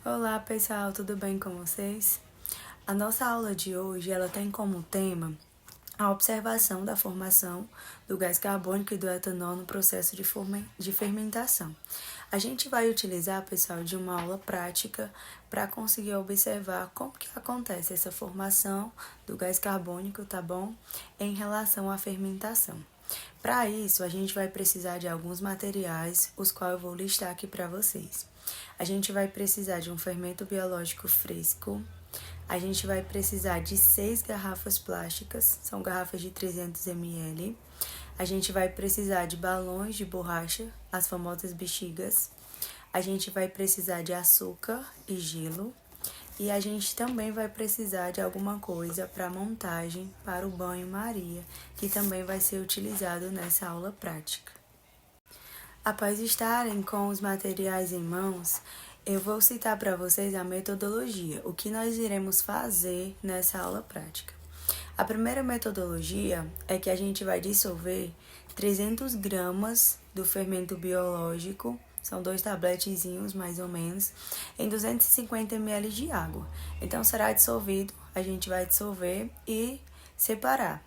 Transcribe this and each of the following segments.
Olá pessoal, tudo bem com vocês? A nossa aula de hoje ela tem como tema a observação da formação do gás carbônico e do etanol no processo de fermentação. A gente vai utilizar, pessoal, de uma aula prática para conseguir observar como que acontece essa formação do gás carbônico, tá bom? Em relação à fermentação. Para isso, a gente vai precisar de alguns materiais, os quais eu vou listar aqui para vocês. A gente vai precisar de um fermento biológico fresco. A gente vai precisar de 6 garrafas plásticas, são garrafas de 300 ml. A gente vai precisar de balões de borracha, as famosas bexigas. A gente vai precisar de açúcar e gelo. E a gente também vai precisar de alguma coisa para montagem para o banho-maria, que também vai ser utilizado nessa aula prática. Após estarem com os materiais em mãos, eu vou citar para vocês a metodologia, o que nós iremos fazer nessa aula prática. A primeira metodologia é que a gente vai dissolver 300 gramas do fermento biológico, são 2 tabletezinhos mais ou menos, em 250 ml de água. Então será dissolvido, a gente vai dissolver e separar.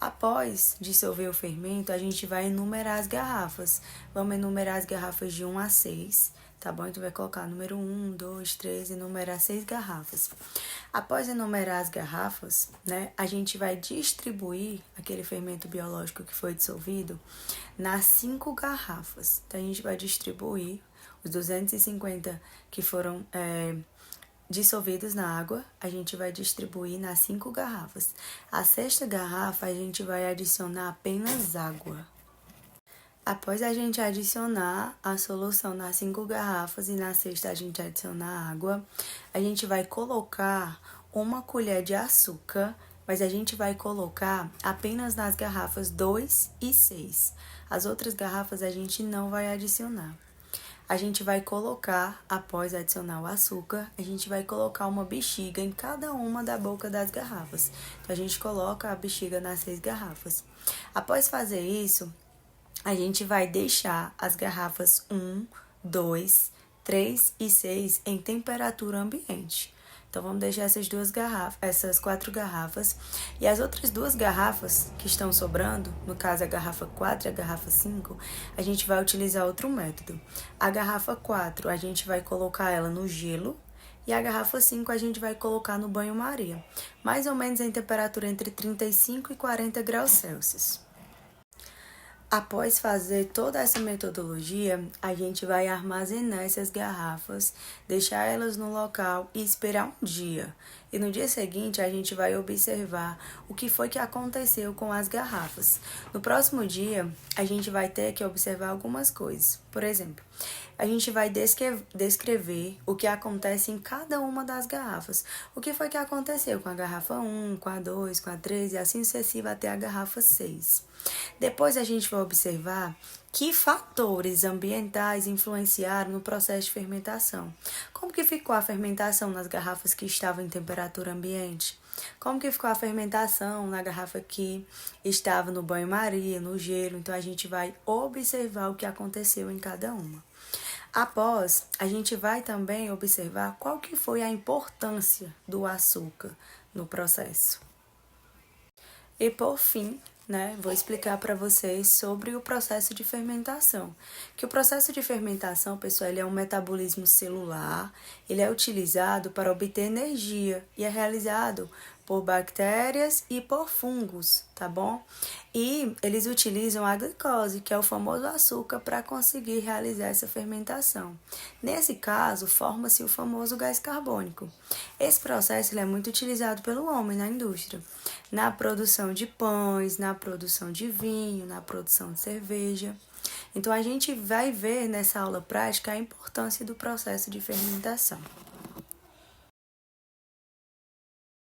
Após dissolver o fermento, a gente vai enumerar as garrafas. Vamos enumerar as garrafas de 1 a 6, tá bom? Então vai colocar número 1, 2, 3, enumerar 6 garrafas. Após enumerar as garrafas, né, a gente vai distribuir aquele fermento biológico que foi dissolvido nas 5 garrafas. Então a gente vai distribuir os 250 que foram dissolvidos na água, a gente vai distribuir nas 5 garrafas. A 6ª garrafa, a gente vai adicionar apenas água. Após a gente adicionar a solução nas 5 garrafas e na 6ª a gente adicionar água, a gente vai colocar 1 colher de açúcar, mas a gente vai colocar apenas nas garrafas 2 e 6. As outras garrafas a gente não vai adicionar. A gente vai colocar, após adicionar o açúcar, a gente vai colocar uma bexiga em cada uma da boca das garrafas. Então, a gente coloca a bexiga nas 6 garrafas. Após fazer isso, a gente vai deixar as garrafas 1, 2, 3 e 6 em temperatura ambiente. Então, vamos deixar essas 4 garrafas. E as outras 2 garrafas que estão sobrando, no caso a garrafa 4 e a garrafa 5, a gente vai utilizar outro método. A garrafa 4, a gente vai colocar ela no gelo. E a garrafa 5 a gente vai colocar no banho-maria. Mais ou menos em temperatura entre 35 e 40 graus Celsius. Após fazer toda essa metodologia, a gente vai armazenar essas garrafas, deixar elas no local e esperar um dia. E no dia seguinte, a gente vai observar o que foi que aconteceu com as garrafas. No próximo dia, a gente vai ter que observar algumas coisas. Por exemplo, a gente vai descrever o que acontece em cada uma das garrafas. O que foi que aconteceu com a garrafa 1, com a 2, com a 3 e assim sucessiva até a garrafa 6. Depois a gente vai observar que fatores ambientais influenciaram no processo de fermentação. Como que ficou a fermentação nas garrafas que estavam em temperatura ambiente? Como que ficou a fermentação na garrafa que estava no banho-maria, no gelo? Então, a gente vai observar o que aconteceu em cada uma. Após, a gente vai também observar qual que foi a importância do açúcar no processo. E por fim, vou explicar para vocês sobre o processo de fermentação. Que o processo de fermentação, pessoal, ele é um metabolismo celular, ele é utilizado para obter energia e é realizado por bactérias e por fungos, tá bom? E eles utilizam a glicose, que é o famoso açúcar, para conseguir realizar essa fermentação. Nesse caso, forma-se o famoso gás carbônico. Esse processo ele é muito utilizado pelo homem na indústria, na produção de pães, na produção de vinho, na produção de cerveja. Então, a gente vai ver nessa aula prática a importância do processo de fermentação.